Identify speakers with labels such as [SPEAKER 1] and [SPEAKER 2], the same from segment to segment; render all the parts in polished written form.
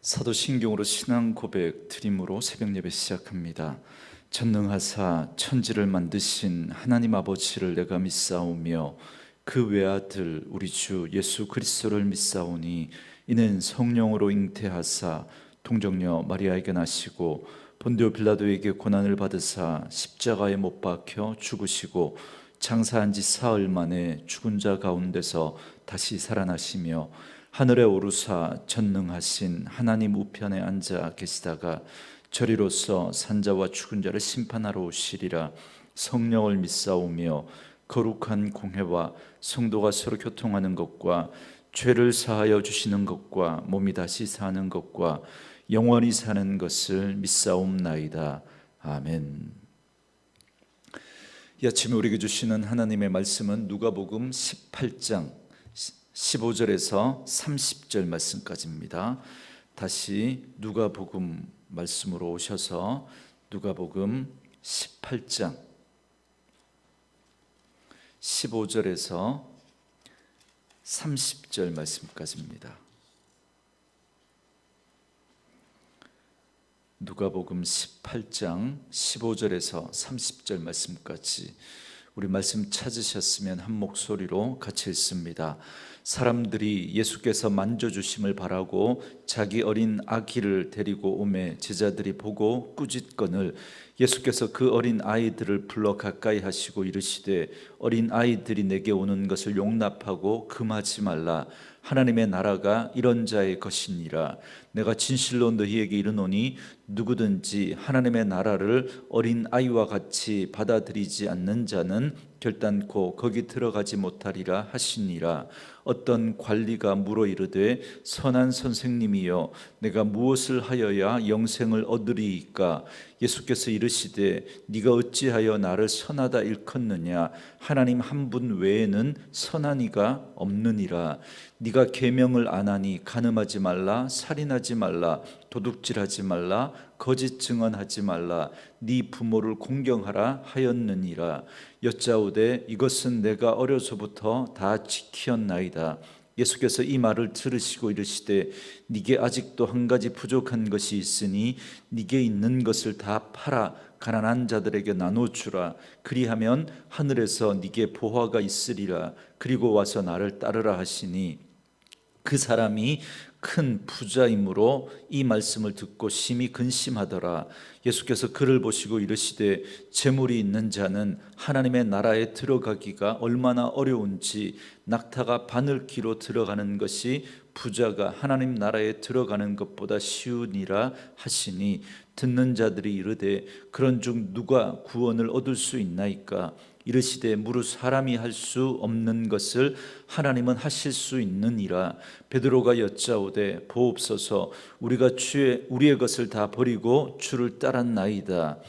[SPEAKER 1] 사도신경으로 신앙 고백 드림으로 새벽 예배 시작합니다. 전능하사 천지를 만드신 하나님 아버지를 내가 믿사오며 그 외아들 우리 주 예수 그리스도를 믿사오니 이는 성령으로 잉태하사 동정녀 마리아에게 나시고 본디오 빌라도에게 고난을 받으사 십자가에 못 박혀 죽으시고 장사한 지 사흘 만에 죽은 자 가운데서 다시 살아나시며 하늘에 오르사 전능하신 하나님 우편에 앉아 계시다가 저리로서 산자와 죽은 자를 심판하러 오시리라. 성령을 믿사오며 거룩한 공회와 성도가 서로 교통하는 것과 죄를 사하여 주시는 것과 몸이 다시 사는 것과 영원히 사는 것을 믿사옵나이다. 아멘. 이 아침에 우리에게 주시는 하나님의 말씀은 누가복음 18장 15절에서 30절 말씀까지입니다. 다시 누가복음 말씀으로 오셔서 누가복음 18장 15절에서 30절 말씀까지입니다. 누가복음 18장 15절에서 30절 말씀까지 우리 말씀 찾으셨으면 한 목소리로 같이 읽습니다. 사람들이 예수께서 만져주심을 바라고 자기 어린 아기를 데리고 오매 제자들이 보고 꾸짖거늘 예수께서 그 어린 아이들을 불러 가까이 하시고 이르시되 어린 아이들이 내게 오는 것을 용납하고 금하지 말라. 하나님의 나라가 이런 자의 것이니라. 내가 진실로 너희에게 이르노니 누구든지 하나님의 나라를 어린 아이와 같이 받아들이지 않는 자는 결단코 거기 들어가지 못하리라 하시니라. 어떤 관리가 물어 이르되 선한 선생님이여 내가 무엇을 하여야 영생을 얻으리이까? 예수께서 이르시되 네가 어찌하여 나를 선하다 일컫느냐? 하나님 한 분 외에는 선한 이가 없느니라. 네가 계명을 안 하니 간음하지 말라, 살인하지 말라, 도둑질하지 말라, 거짓 증언하지 말라, 네 부모를 공경하라 하였느니라. 여짜오되 이것은 내가 어려서부터 다 지키었나이다. 예수께서 이 말을 들으시고 이르시되 네게 아직도 한 가지 부족한 것이 있으니 네게 있는 것을 다 팔아 가난한 자들에게 나눠주라. 그리하면 하늘에서 네게 보화가 있으리라. 그리고 와서 나를 따르라 하시니 그 사람이 큰 부자이므로 이 말씀을 듣고 심히 근심하더라. 예수께서 그를 보시고 이르시되 재물이 있는 자는 하나님의 나라에 들어가기가 얼마나 어려운지 낙타가 바늘기로 들어가는 것이 부자가 하나님 나라에 들어가는 것보다 쉬우니라 하시니 듣는 자들이 이르되 그런 중 누가 구원을 얻을 수 있나이까? 이르시되 무릇 사람이 할 수 없는 것을 하나님은 하실 수 있느니라. 베드로가 여짜오되 보옵소서 우리가 우리의 것을 다 버리고 주를 따랐나이다.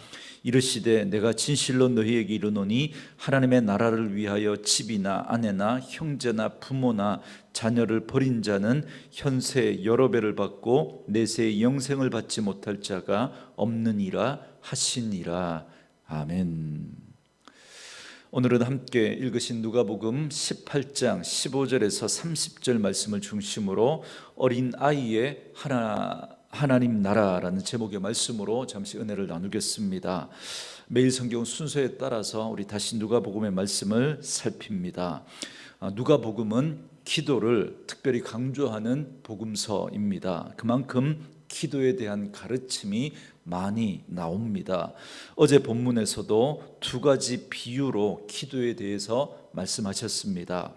[SPEAKER 1] 이르시되 내가 진실로 너희에게 이르노니 하나님의 나라를 위하여 집이나 아내나 형제나 부모나 자녀를 버린 자는 현세 여러 배를 받고 내세의 영생을 받지 못할 자가 없느니라 하시니라. 아멘. 오늘은 함께 읽으신 누가복음 18장 15절에서 30절 말씀을 중심으로 어린 아이의 하나님 나라라는 제목의 말씀으로 잠시 은혜를 나누겠습니다. 매일 성경 순서에 따라서 우리 다시 누가복음의 말씀을 살핍니다. 누가복음은 기도를 특별히 강조하는 복음서입니다. 그만큼 기도에 대한 가르침이 많이 나옵니다. 어제 본문에서도 두 가지 비유로 기도에 대해서 말씀하셨습니다.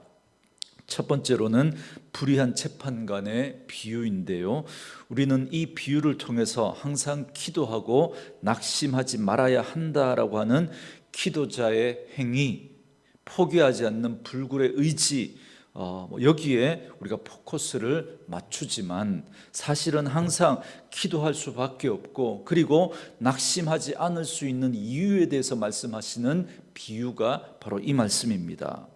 [SPEAKER 1] 첫 번째로는 불의한 재판관의 비유인데요. 우리는 이 비유를 통해서 항상 기도하고 낙심하지 말아야 한다라고 하는 기도자의 행위, 포기하지 않는 불굴의 의지, 여기에 우리가 포커스를 맞추지만 사실은 항상 기도할 수밖에 없고 그리고 낙심하지 않을 수 있는 이유에 대해서 말씀하시는 비유가 바로 이 말씀입니다.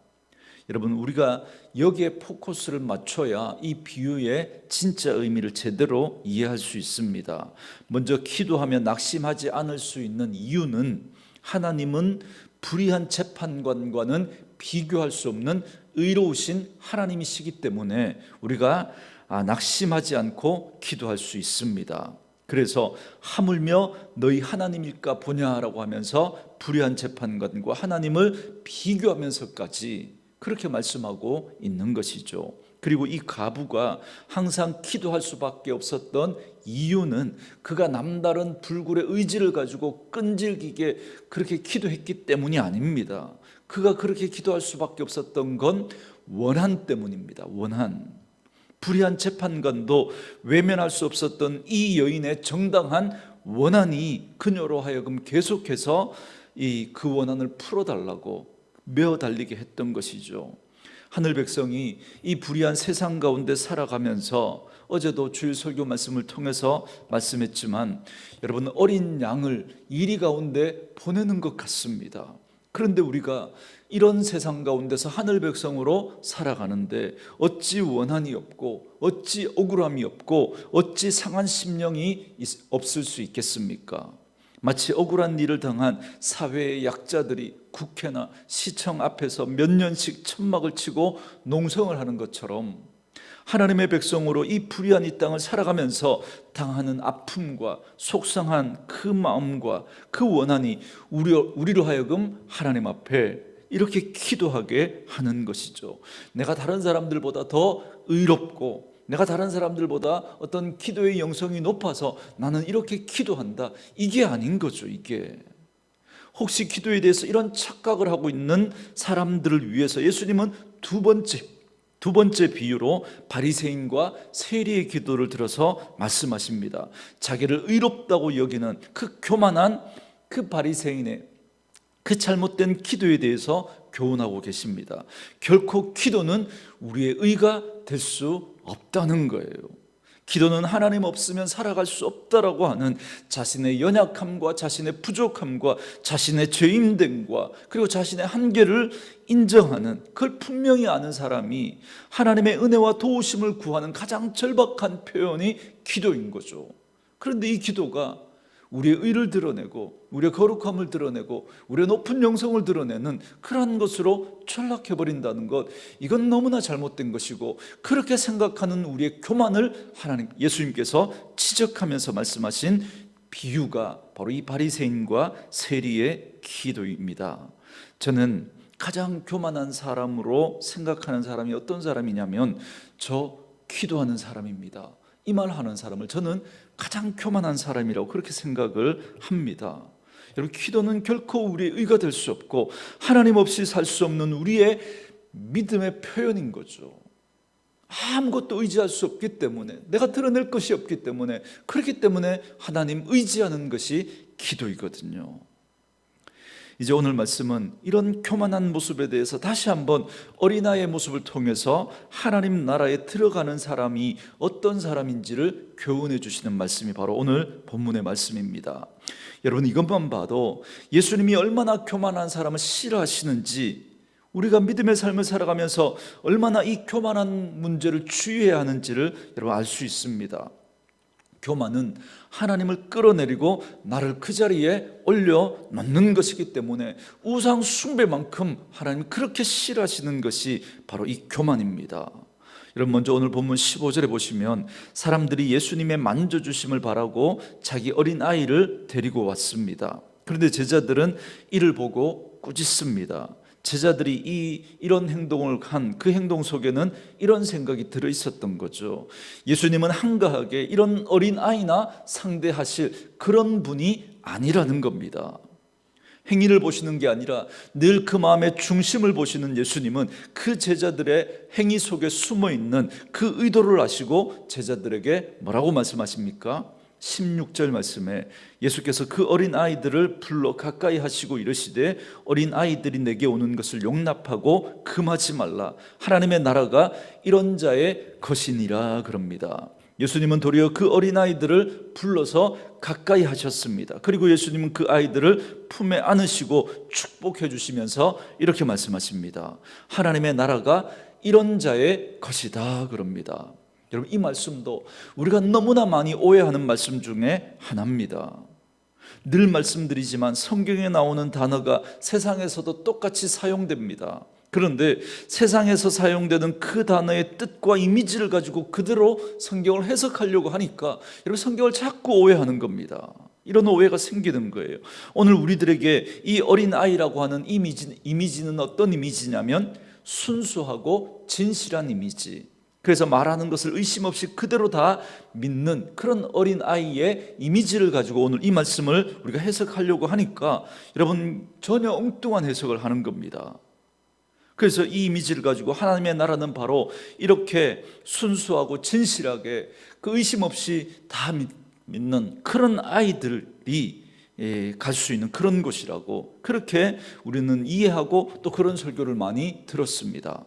[SPEAKER 1] 여러분, 우리가 여기에 포커스를 맞춰야 이 비유의 진짜 의미를 제대로 이해할 수 있습니다. 먼저 기도하며 낙심하지 않을 수 있는 이유는 하나님은 불의한 재판관과는 비교할 수 없는 의로우신 하나님이시기 때문에 우리가 낙심하지 않고 기도할 수 있습니다. 그래서 하물며 너희 하나님일까 보냐라고 하면서 불의한 재판관과 하나님을 비교하면서까지 그렇게 말씀하고 있는 것이죠. 그리고 이 과부가 항상 기도할 수밖에 없었던 이유는 그가 남다른 불굴의 의지를 가지고 끈질기게 그렇게 기도했기 때문이 아닙니다. 그가 그렇게 기도할 수밖에 없었던 건 원한 때문입니다. 원한. 불의한 재판관도 외면할 수 없었던 이 여인의 정당한 원한이 그녀로 하여금 계속해서 그 원한을 풀어달라고 메어 달리게 했던 것이죠. 하늘 백성이 이 불의한 세상 가운데 살아가면서 어제도 주일 설교 말씀을 통해서 말씀했지만 여러분, 어린 양을 이리 가운데 보내는 것 같습니다. 그런데 우리가 이런 세상 가운데서 하늘 백성으로 살아가는데 어찌 원한이 없고 어찌 억울함이 없고 어찌 상한 심령이 없을 수 있겠습니까? 마치 억울한 일을 당한 사회의 약자들이 국회나 시청 앞에서 몇 년씩 천막을 치고 농성을 하는 것처럼 하나님의 백성으로 이 불의한 이 땅을 살아가면서 당하는 아픔과 속상한 그 마음과 그 원한이 우리로 하여금 하나님 앞에 이렇게 기도하게 하는 것이죠. 내가 다른 사람들보다 더 의롭고 내가 다른 사람들보다 어떤 기도의 영성이 높아서 나는 이렇게 기도한다, 이게 아닌 거죠. 이게 혹시 기도에 대해서 이런 착각을 하고 있는 사람들을 위해서 예수님은 두 번째 비유로 바리새인과 세리의 기도를 들어서 말씀하십니다. 자기를 의롭다고 여기는 그 교만한 그 바리새인의 그 잘못된 기도에 대해서 교훈하고 계십니다. 결코 기도는 우리의 의가 될 수 없다는 거예요. 기도는 하나님 없으면 살아갈 수 없다라고 하는 자신의 연약함과 자신의 부족함과 자신의 죄인됨과 그리고 자신의 한계를 인정하는, 그걸 분명히 아는 사람이 하나님의 은혜와 도우심을 구하는 가장 절박한 표현이 기도인 거죠. 그런데 이 기도가 우리의 의를 드러내고 우리의 거룩함을 드러내고 우리의 높은 영성을 드러내는 그러한 것으로 전락해버린다는 것, 이건 너무나 잘못된 것이고, 그렇게 생각하는 우리의 교만을 예수님께서 지적하면서 말씀하신 비유가 바로 이 바리새인과 세리의 기도입니다. 저는 가장 교만한 사람으로 생각하는 사람이 어떤 사람이냐면 저 기도하는 사람입니다. 이 말 하는 사람을 저는 가장 교만한 사람이라고 그렇게 생각을 합니다. 여러분, 기도는 결코 우리의 의가 될 수 없고 하나님 없이 살 수 없는 우리의 믿음의 표현인 거죠. 아무것도 의지할 수 없기 때문에, 내가 드러낼 것이 없기 때문에, 그렇기 때문에 하나님 의지하는 것이 기도이거든요. 이제 오늘 말씀은 이런 교만한 모습에 대해서 다시 한번 어린아이의 모습을 통해서 하나님 나라에 들어가는 사람이 어떤 사람인지를 교훈해 주시는 말씀이 바로 오늘 본문의 말씀입니다. 여러분, 이것만 봐도 예수님이 얼마나 교만한 사람을 싫어하시는지, 우리가 믿음의 삶을 살아가면서 얼마나 이 교만한 문제를 주의해야 하는지를 여러분 알 수 있습니다. 교만은 하나님을 끌어내리고 나를 그 자리에 올려놓는 것이기 때문에 우상 숭배만큼 하나님이 그렇게 싫어하시는 것이 바로 이 교만입니다. 여러분, 먼저 오늘 본문 15절에 보시면 사람들이 예수님의 만져주심을 바라고 자기 어린 아이를 데리고 왔습니다. 그런데 제자들은 이를 보고 꾸짖습니다. 제자들이 이런 행동을 한 그 행동 속에는 이런 생각이 들어있었던 거죠. 예수님은 한가하게 이런 어린아이나 상대하실 그런 분이 아니라는 겁니다. 행위를 보시는 게 아니라 늘 그 마음의 중심을 보시는 예수님은 그 제자들의 행위 속에 숨어있는 그 의도를 아시고 제자들에게 뭐라고 말씀하십니까? 16절 말씀에 예수께서 그 어린아이들을 불러 가까이 하시고 이르시되 어린아이들이 내게 오는 것을 용납하고 금하지 말라. 하나님의 나라가 이런 자의 것이니라 그럽니다. 예수님은 도리어 그 어린아이들을 불러서 가까이 하셨습니다. 그리고 예수님은 그 아이들을 품에 안으시고 축복해 주시면서 이렇게 말씀하십니다. 하나님의 나라가 이런 자의 것이다 그럽니다. 여러분, 이 말씀도 우리가 너무나 많이 오해하는 말씀 중에 하나입니다. 늘 말씀드리지만 성경에 나오는 단어가 세상에서도 똑같이 사용됩니다. 그런데 세상에서 사용되는 그 단어의 뜻과 이미지를 가지고 그대로 성경을 해석하려고 하니까 여러분 성경을 자꾸 오해하는 겁니다. 이런 오해가 생기는 거예요. 오늘 우리들에게 이 어린아이라고 하는 이미지는 어떤 이미지냐면 순수하고 진실한 이미지, 그래서 말하는 것을 의심 없이 그대로 다 믿는 그런 어린아이의 이미지를 가지고 오늘 이 말씀을 우리가 해석하려고 하니까 여러분 전혀 엉뚱한 해석을 하는 겁니다. 그래서 이 이미지를 가지고 하나님의 나라는 바로 이렇게 순수하고 진실하게 그 의심 없이 다 믿는 그런 아이들이 갈 수 있는 그런 곳이라고 그렇게 우리는 이해하고 또 그런 설교를 많이 들었습니다.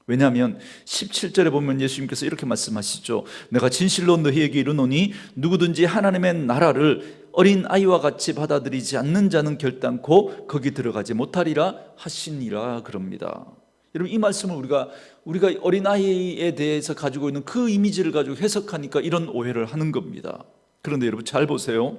[SPEAKER 1] 왜냐하면 17절에 보면 예수님께서 이렇게 말씀하시죠. 내가 진실로 너희에게 이르노니 누구든지 하나님의 나라를 어린아이와 같이 받아들이지 않는 자는 결단코 거기 들어가지 못하리라 하시니라 그럽니다. 여러분 이 말씀을 우리가 어린아이에 대해서 가지고 있는 그 이미지를 가지고 해석하니까 이런 오해를 하는 겁니다. 그런데 여러분 잘 보세요.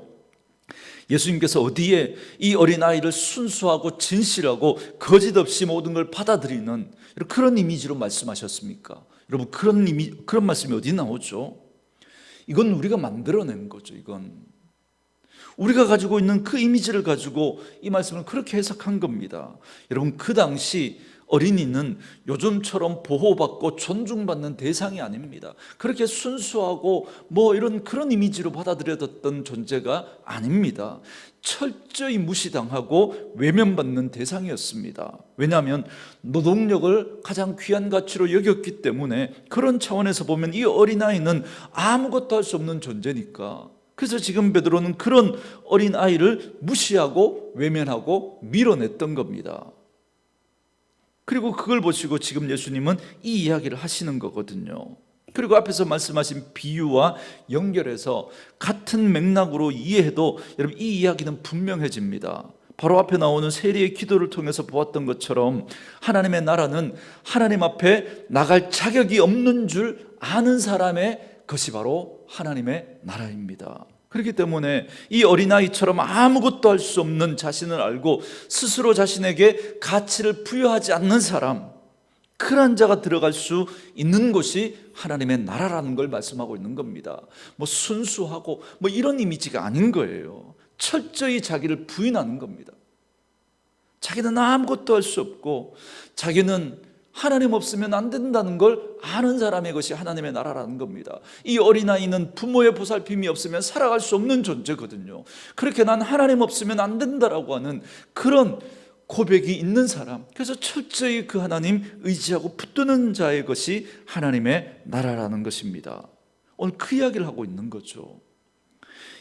[SPEAKER 1] 예수님께서 어디에 이 어린아이를 순수하고 진실하고 거짓 없이 모든 걸 받아들이는 그런 이미지로 말씀하셨습니까? 여러분 그런 말씀이 어디 나오죠? 이건 우리가 만들어낸 거죠. 이건 우리가 가지고 있는 그 이미지를 가지고 이 말씀을 그렇게 해석한 겁니다. 여러분 그 당시 어린이는 요즘처럼 보호받고 존중받는 대상이 아닙니다. 그렇게 순수하고 이런 그런 이미지로 받아들여졌던 존재가 아닙니다. 철저히 무시당하고 외면받는 대상이었습니다. 왜냐하면 노동력을 가장 귀한 가치로 여겼기 때문에 그런 차원에서 보면 이 어린아이는 아무것도 할 수 없는 존재니까. 그래서 지금 베드로는 그런 어린아이를 무시하고 외면하고 밀어냈던 겁니다. 그리고 그걸 보시고 지금 예수님은 이 이야기를 하시는 거거든요. 그리고 앞에서 말씀하신 비유와 연결해서 같은 맥락으로 이해해도 여러분 이 이야기는 분명해집니다. 바로 앞에 나오는 세리의 기도를 통해서 보았던 것처럼 하나님의 나라는 하나님 앞에 나갈 자격이 없는 줄 아는 사람의 것이 바로 하나님의 나라입니다. 그렇기 때문에 이 어린아이처럼 아무것도 할 수 없는 자신을 알고 스스로 자신에게 가치를 부여하지 않는 사람, 그런 자가 들어갈 수 있는 곳이 하나님의 나라라는 걸 말씀하고 있는 겁니다. 순수하고 이런 이미지가 아닌 거예요. 철저히 자기를 부인하는 겁니다. 자기는 아무것도 할 수 없고 자기는 하나님 없으면 안 된다는 걸 아는 사람의 것이 하나님의 나라라는 겁니다. 이 어린아이는 부모의 보살핌이 없으면 살아갈 수 없는 존재거든요. 그렇게 난 하나님 없으면 안 된다라고 하는 그런 고백이 있는 사람, 그래서 철저히 그 하나님 의지하고 붙드는 자의 것이 하나님의 나라라는 것입니다. 오늘 그 이야기를 하고 있는 거죠.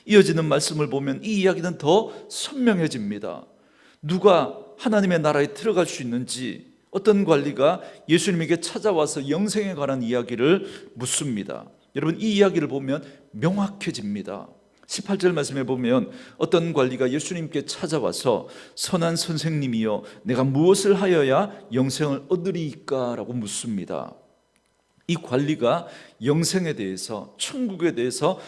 [SPEAKER 1] 이어지는 말씀을 보면 이 이야기는 더 선명해집니다. 누가 하나님의 나라에 들어갈 수 있는지 어떤 관리가 예수님에게 찾아와서 영생에 관한 이야기를 묻습니다. 여러분 이 이야기를 보면 명확해집니다. 18절 말씀에 보면 어떤 관리가 예수님께 찾아와서 선한 선생님이여 내가 무엇을 하여야 영생을 얻으리이까? 라고 묻습니다. 이 관리가 영생에 대해서 천국에 대해서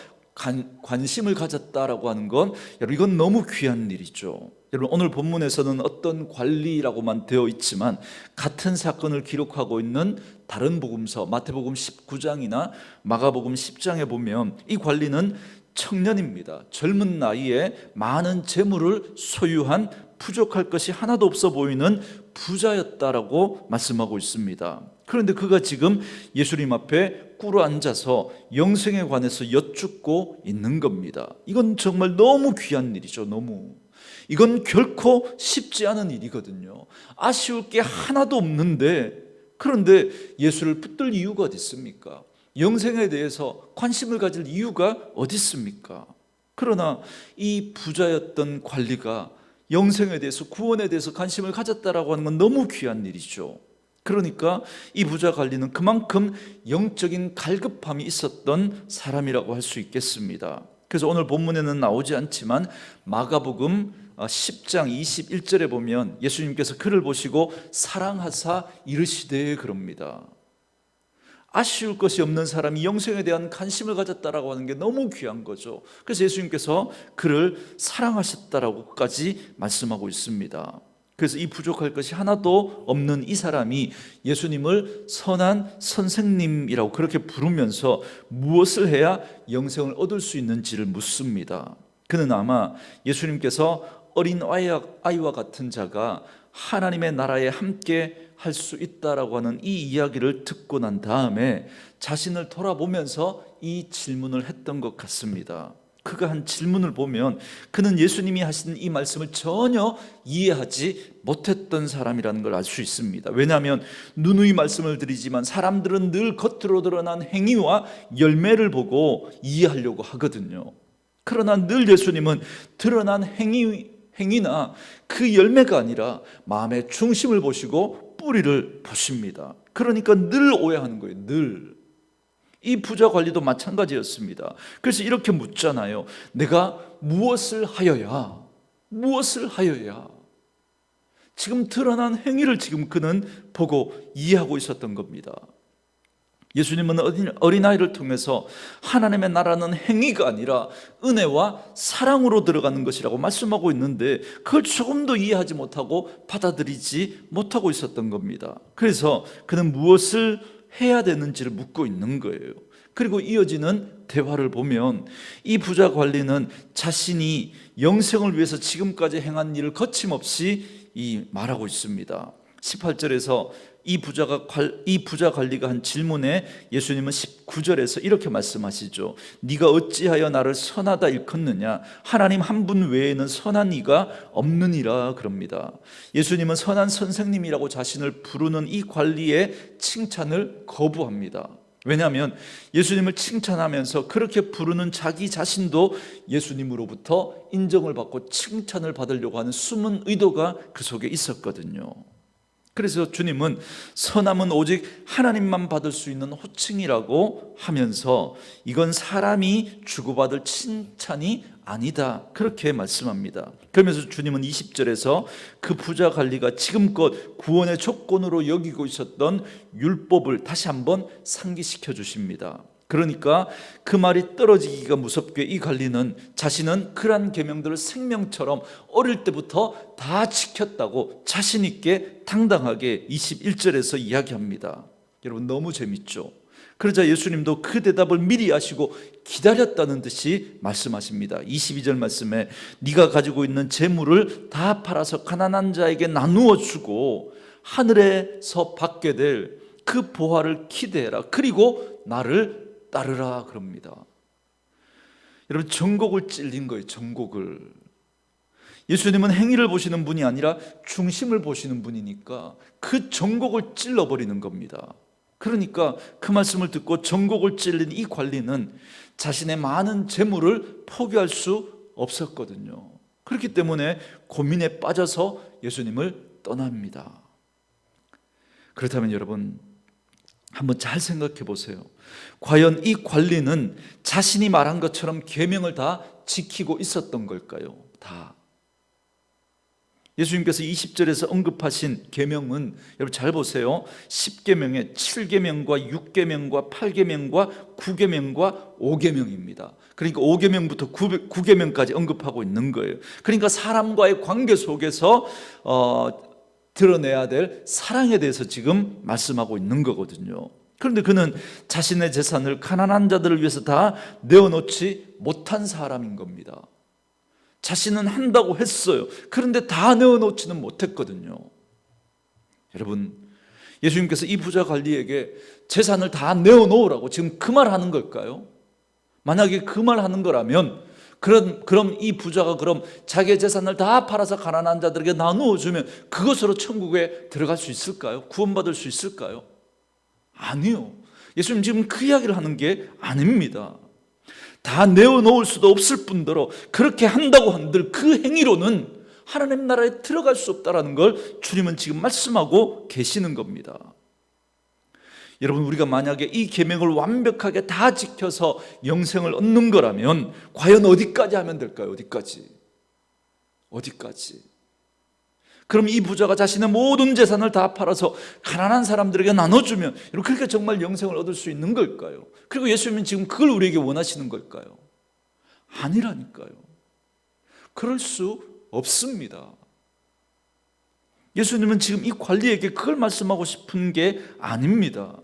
[SPEAKER 1] 관심을 가졌다라고 하는 건 여러분 이건 너무 귀한 일이죠. 여러분 오늘 본문에서는 어떤 관리라고만 되어 있지만 같은 사건을 기록하고 있는 다른 복음서 마태복음 19장이나 마가복음 10장에 보면 이 관리는 청년입니다. 젊은 나이에 많은 재물을 소유한 부족할 것이 하나도 없어 보이는 부자였다라고 말씀하고 있습니다. 그런데 그가 지금 예수님 앞에 꿇어 앉아서 영생에 관해서 여쭙고 있는 겁니다. 이건 정말 너무 귀한 일이죠. 너무. 이건 결코 쉽지 않은 일이거든요. 아쉬울 게 하나도 없는데 그런데 예수를 붙들 이유가 어디 있습니까? 영생에 대해서 관심을 가질 이유가 어디 있습니까? 그러나 이 부자였던 관리가 영생에 대해서 구원에 대해서 관심을 가졌다라고 하는 건 너무 귀한 일이죠. 그러니까 이 부자 관리는 그만큼 영적인 갈급함이 있었던 사람이라고 할 수 있겠습니다. 그래서 오늘 본문에는 나오지 않지만 마가복음 10장 21절에 보면 예수님께서 그를 보시고 사랑하사 이르시되 그럽니다. 아쉬울 것이 없는 사람이 영생에 대한 관심을 가졌다라고 하는 게 너무 귀한 거죠. 그래서 예수님께서 그를 사랑하셨다라고까지 말씀하고 있습니다. 그래서 이 부족할 것이 하나도 없는 이 사람이 예수님을 선한 선생님이라고 그렇게 부르면서 무엇을 해야 영생을 얻을 수 있는지를 묻습니다. 그는 아마 예수님께서 어린 아이와 같은 자가 하나님의 나라에 함께 할 수 있다라고 하는 이 이야기를 듣고 난 다음에 자신을 돌아보면서 이 질문을 했던 것 같습니다. 그가 한 질문을 보면 그는 예수님이 하신 이 말씀을 전혀 이해하지 못했던 사람이라는 걸 알 수 있습니다. 왜냐하면 누누이 말씀을 드리지만 사람들은 늘 겉으로 드러난 행위와 열매를 보고 이해하려고 하거든요. 그러나 늘 예수님은 드러난 행위나 그 열매가 아니라 마음의 중심을 보시고 뿌리를 보십니다. 그러니까 늘 오해하는 거예요. 늘. 이 부자 관리도 마찬가지였습니다. 그래서 이렇게 묻잖아요. 내가 무엇을 하여야 지금 드러난 행위를 지금 그는 보고 이해하고 있었던 겁니다. 예수님은 어린아이를 통해서 하나님의 나라는 행위가 아니라 은혜와 사랑으로 들어가는 것이라고 말씀하고 있는데 그걸 조금도 이해하지 못하고 받아들이지 못하고 있었던 겁니다. 그래서 그는 무엇을 해야 되는지를 묻고 있는 거예요. 그리고 이어지는 대화를 보면 이 부자 관리는 자신이 영생을 위해서 지금까지 행한 일을 거침없이 말하고 있습니다. 18절에서 이 부자 관리가 한 질문에 예수님은 19절에서 이렇게 말씀하시죠. 네가 어찌하여 나를 선하다 일컫느냐? 하나님 한 분 외에는 선한 이가 없느니라 그럽니다. 예수님은 선한 선생님이라고 자신을 부르는 이 관리의 칭찬을 거부합니다. 왜냐하면 예수님을 칭찬하면서 그렇게 부르는 자기 자신도 예수님으로부터 인정을 받고 칭찬을 받으려고 하는 숨은 의도가 그 속에 있었거든요. 그래서 주님은 선함은 오직 하나님만 받을 수 있는 호칭이라고 하면서 이건 사람이 주고받을 칭찬이 아니다 그렇게 말씀합니다. 그러면서 주님은 20절에서 그 부자 관리가 지금껏 구원의 조건으로 여기고 있었던 율법을 다시 한번 상기시켜 주십니다. 그러니까 그 말이 떨어지기가 무섭게 이 관리는 자신은 그러한 계명들을 생명처럼 어릴 때부터 다 지켰다고 자신 있게 당당하게 21절에서 이야기합니다. 여러분 너무 재밌죠? 그러자 예수님도 그 대답을 미리 아시고 기다렸다는 듯이 말씀하십니다. 22절 말씀에 네가 가지고 있는 재물을 다 팔아서 가난한 자에게 나누어 주고 하늘에서 받게 될 그 보화를 기대해라. 그리고 나를 따르라 그럽니다. 여러분 전곡을 찔린 거예요. 전곡을. 예수님은 행위를 보시는 분이 아니라 중심을 보시는 분이니까 그 전곡을 찔러버리는 겁니다. 그러니까 그 말씀을 듣고 전곡을 찔린 이 관리는 자신의 많은 재물을 포기할 수 없었거든요. 그렇기 때문에 고민에 빠져서 예수님을 떠납니다. 그렇다면 여러분 한번 잘 생각해 보세요. 과연 이 관리는 자신이 말한 것처럼 계명을 다 지키고 있었던 걸까요? 다. 예수님께서 20절에서 언급하신 계명은 여러분 잘 보세요. 10계명에 7계명과 6계명과 8계명과 9계명과 5계명입니다. 그러니까 5계명부터 9계명까지 언급하고 있는 거예요. 그러니까 사람과의 관계 속에서 드러내야 될 사랑에 대해서 지금 말씀하고 있는 거거든요. 그런데 그는 자신의 재산을 가난한 자들을 위해서 다 내어놓지 못한 사람인 겁니다. 자신은 한다고 했어요. 그런데 다 내어놓지는 못했거든요. 여러분, 예수님께서 이 부자 관리에게 재산을 다 내어놓으라고 지금 그 말 하는 걸까요? 만약에 그 말 하는 거라면 그럼 이 부자가 그럼 자기의 재산을 다 팔아서 가난한 자들에게 나누어 주면 그것으로 천국에 들어갈 수 있을까요? 구원받을 수 있을까요? 아니요. 예수님 지금 그 이야기를 하는 게 아닙니다. 다 내어놓을 수도 없을 뿐더러 그렇게 한다고 한들 그 행위로는 하나님 나라에 들어갈 수 없다는 걸 주님은 지금 말씀하고 계시는 겁니다. 여러분 우리가 만약에 이 계명을 완벽하게 다 지켜서 영생을 얻는 거라면 과연 어디까지 하면 될까요? 어디까지? 그럼 이 부자가 자신의 모든 재산을 다 팔아서 가난한 사람들에게 나눠주면 여러분 그렇게 정말 영생을 얻을 수 있는 걸까요? 그리고 예수님은 지금 그걸 우리에게 원하시는 걸까요? 아니라니까요. 그럴 수 없습니다. 예수님은 지금 이 관리에게 그걸 말씀하고 싶은 게 아닙니다.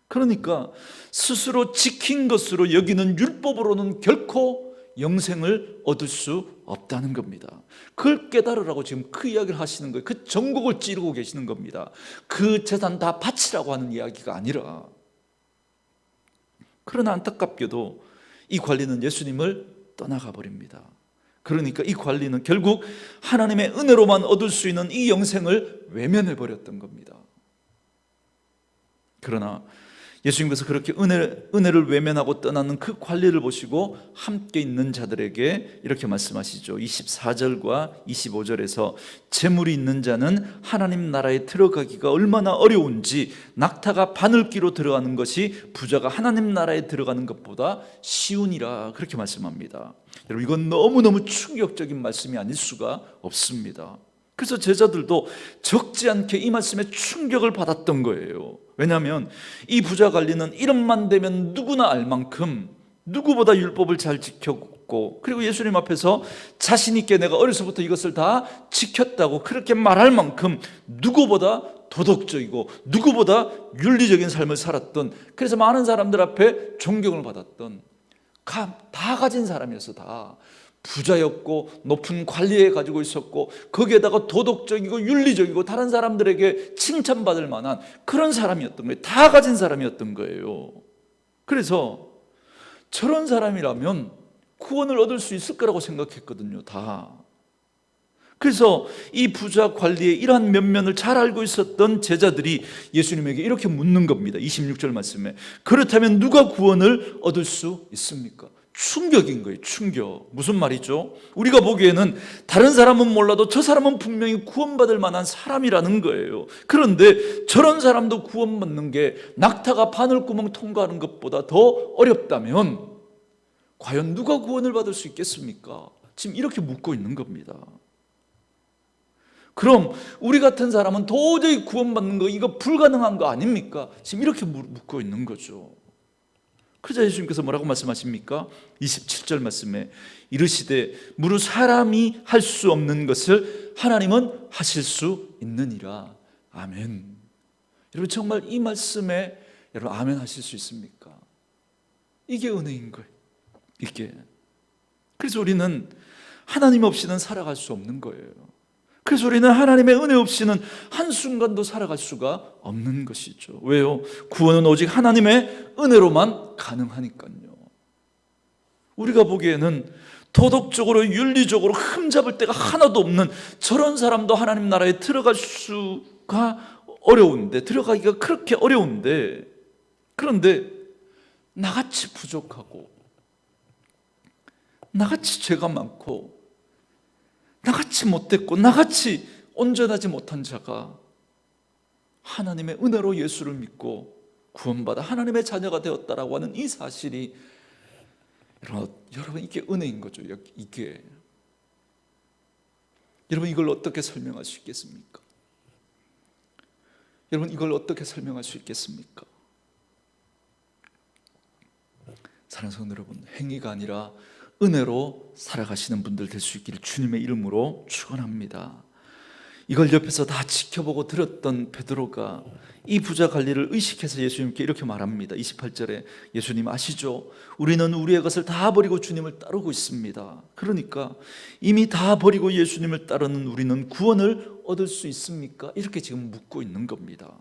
[SPEAKER 1] 그러니까 스스로 지킨 것으로 여기는 율법으로는 결코 영생을 얻을 수 없다는 겁니다. 그걸 깨달으라고 지금 그 이야기를 하시는 거예요. 그 전곡을 찌르고 계시는 겁니다. 그 재산 다 바치라고 하는 이야기가 아니라. 그러나 안타깝게도 이 관리는 예수님을 떠나가 버립니다. 그러니까 이 관리는 결국 하나님의 은혜로만 얻을 수 있는 이 영생을 외면해 버렸던 겁니다. 그러나 예수님께서 그렇게 은혜를 외면하고 떠나는 그 관리를 보시고 함께 있는 자들에게 이렇게 말씀하시죠. 24절과 25절에서 재물이 있는 자는 하나님 나라에 들어가기가 얼마나 어려운지 낙타가 바늘귀로 들어가는 것이 부자가 하나님 나라에 들어가는 것보다 쉬우니라, 그렇게 말씀합니다. 여러분, 이건 너무너무 충격적인 말씀이 아닐 수가 없습니다. 그래서 제자들도 적지 않게 이 말씀에 충격을 받았던 거예요. 왜냐하면 이 부자 관리는 이름만 되면 누구나 알 만큼 누구보다 율법을 잘 지켰고, 그리고 예수님 앞에서 자신 있게 내가 어려서부터 이것을 다 지켰다고 그렇게 말할 만큼 누구보다 도덕적이고 누구보다 윤리적인 삶을 살았던, 그래서 많은 사람들 앞에 존경을 받았던, 다 가진 사람이었어. 다 부자였고 높은 관리에 가지고 있었고 거기에다가 도덕적이고 윤리적이고 다른 사람들에게 칭찬받을 만한 그런 사람이었던 거예요. 다 가진 사람이었던 거예요. 그래서 저런 사람이라면 구원을 얻을 수 있을 거라고 생각했거든요. 다. 그래서 이 부자 관리의 이러한 면면을 잘 알고 있었던 제자들이 예수님에게 이렇게 묻는 겁니다. 26절 말씀에 그렇다면 누가 구원을 얻을 수 있습니까? 충격인 거예요. 충격. 무슨 말이죠? 우리가 보기에는 다른 사람은 몰라도 저 사람은 분명히 구원받을 만한 사람이라는 거예요. 그런데 저런 사람도 구원받는 게 낙타가 바늘구멍 통과하는 것보다 더 어렵다면 과연 누가 구원을 받을 수 있겠습니까? 지금 이렇게 묻고 있는 겁니다. 그럼 우리 같은 사람은 도저히 구원받는 거 이거 불가능한 거 아닙니까? 지금 이렇게 묻고 있는 거죠. 그러자 예수님께서 뭐라고 말씀하십니까? 27절 말씀에 이르시되 무릇 사람이 할 수 없는 것을 하나님은 하실 수 있느니라. 아멘. 여러분, 정말 이 말씀에 여러분 아멘 하실 수 있습니까? 이게 은혜인 거예요. 이게. 그래서 우리는 하나님 없이는 살아갈 수 없는 거예요. 그래서 우리는 하나님의 은혜 없이는 한순간도 살아갈 수가 없는 것이죠. 왜요? 구원은 오직 하나님의 은혜로만 가능하니까요. 우리가 보기에는 도덕적으로 윤리적으로 흠잡을 데가 하나도 없는 저런 사람도 하나님 나라에 들어갈 수가 어려운데, 들어가기가 그렇게 어려운데, 그런데 나같이 부족하고 나같이 죄가 많고 나같이 못됐고 나같이 온전하지 못한 자가 하나님의 은혜로 예수를 믿고 구원받아 하나님의 자녀가 되었다라고 하는 이 사실이 여러분 이게 은혜인 거죠. 이게 여러분 이걸 어떻게 설명할 수 있겠습니까? 여러분 이걸 어떻게 설명할 수 있겠습니까? 사랑하는 성도 여러분, 행위가 아니라 은혜로 살아가시는 분들 될 수 있기를 주님의 이름으로 축원합니다. 이걸 옆에서 다 지켜보고 들었던 베드로가 이 부자 관리를 의식해서 예수님께 이렇게 말합니다. 28절에 예수님 아시죠? 우리는 우리의 것을 다 버리고 주님을 따르고 있습니다. 그러니까 이미 다 버리고 예수님을 따르는 우리는 구원을 얻을 수 있습니까? 이렇게 지금 묻고 있는 겁니다.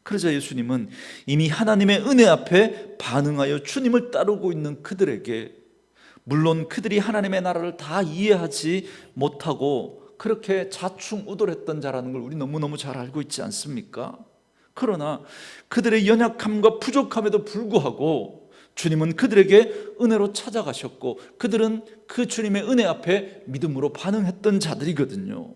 [SPEAKER 1] 그러자 예수님은 이미 하나님의 은혜 앞에 반응하여 주님을 따르고 있는 그들에게, 물론 그들이 하나님의 나라를 다 이해하지 못하고 그렇게 자충우돌했던 자라는 걸 우리 너무너무 잘 알고 있지 않습니까? 그러나 그들의 연약함과 부족함에도 불구하고 주님은 그들에게 은혜로 찾아가셨고 그들은 그 주님의 은혜 앞에 믿음으로 반응했던 자들이거든요.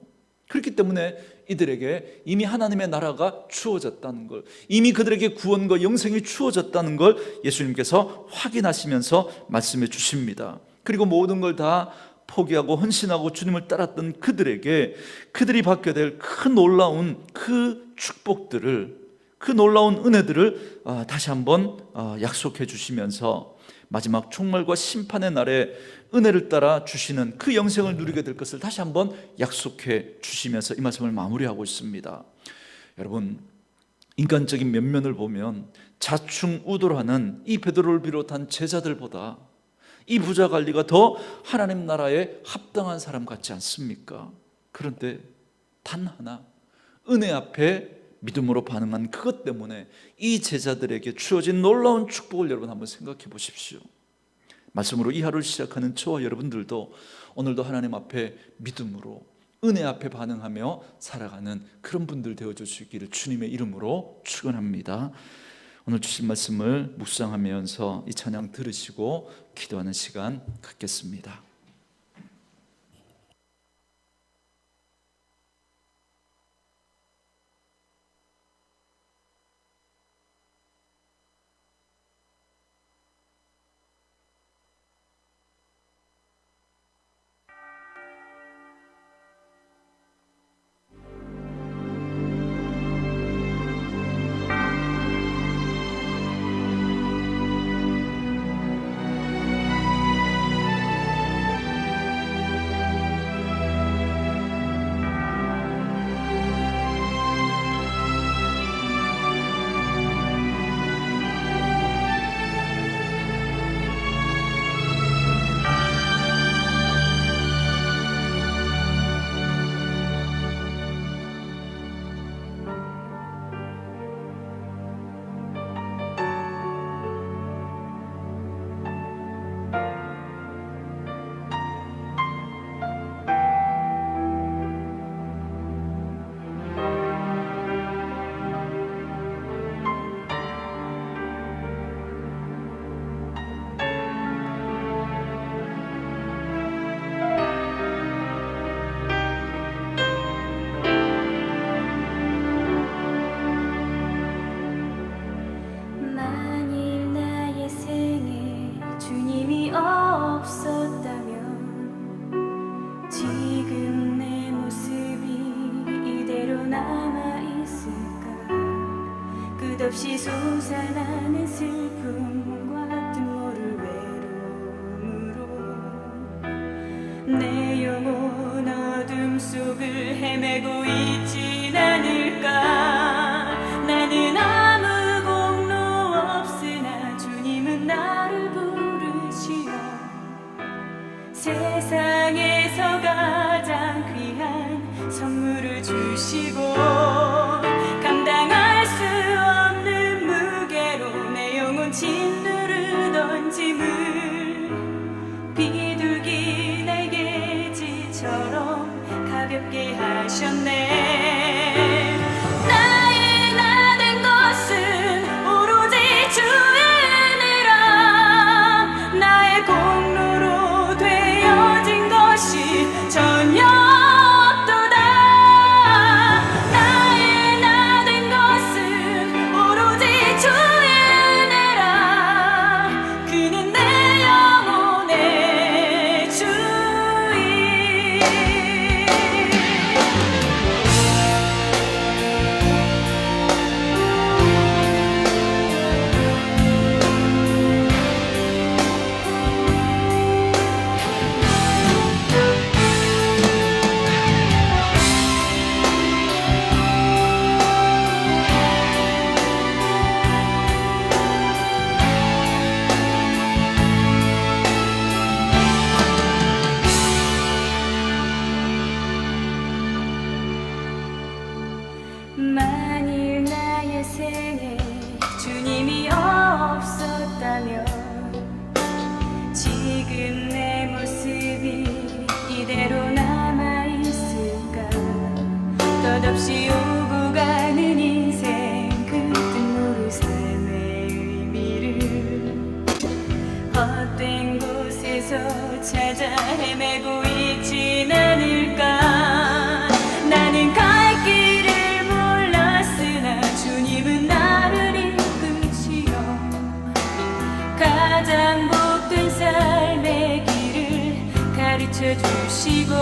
[SPEAKER 1] 그렇기 때문에 이들에게 이미 하나님의 나라가 주어졌다는 걸, 이미 그들에게 구원과 영생이 주어졌다는 걸 예수님께서 확인하시면서 말씀해 주십니다. 그리고 모든 걸 다 포기하고 헌신하고 주님을 따랐던 그들에게 그들이 받게 될 큰 놀라운 그 축복들을, 그 놀라운 은혜들을 다시 한번 약속해 주시면서 마지막 총말과 심판의 날에 은혜를 따라 주시는 그 영생을 누리게 될 것을 다시 한번 약속해 주시면서 이 말씀을 마무리하고 있습니다. 여러분, 인간적인 면면을 보면 자충우돌하는 이 베드로를 비롯한 제자들보다 이 부자 관리가 더 하나님 나라에 합당한 사람 같지 않습니까? 그런데 단 하나, 은혜 앞에 믿음으로 반응한 그것 때문에 이 제자들에게 주어진 놀라운 축복을 여러분 한번 생각해 보십시오. 말씀으로 이 하루를 시작하는 저와 여러분들도 오늘도 하나님 앞에 믿음으로 은혜 앞에 반응하며 살아가는 그런 분들 되어줄 수 있기를 주님의 이름으로 축원합니다. 오늘 주신 말씀을 묵상하면서 이 찬양 들으시고 기도하는 시간 갖겠습니다.
[SPEAKER 2] 끝없이 솟아나는 슬픔과 뜻모를 외로움으로 내 영혼 어둠 속을 헤매고 있진 않을까. 나는 아무 공로 없으나 주님은 나를 부르시어 세상에서 가장 귀한 선물을 주시고 감당할 수 없는 무게로 내 영혼 짓누르던 짐을 비둘기 날개짓처럼 가볍게 하셨네. 나의 나 된 것은 오로지 주의 은혜라. 나의 공로로 되어진 것이 전혀 만일 나의 생에 주님이 없었다면 지금 내 모습이 이대로 남아있을까. 끝없이 오고 가는 인생 그 뜻모를 삶의 의미를 헛된 곳에서 찾아 헤매고 있진 않을까. 나는 갈 길을 주님은 나를 이끄시어 가장 복된 삶의 길을 가르쳐 주시고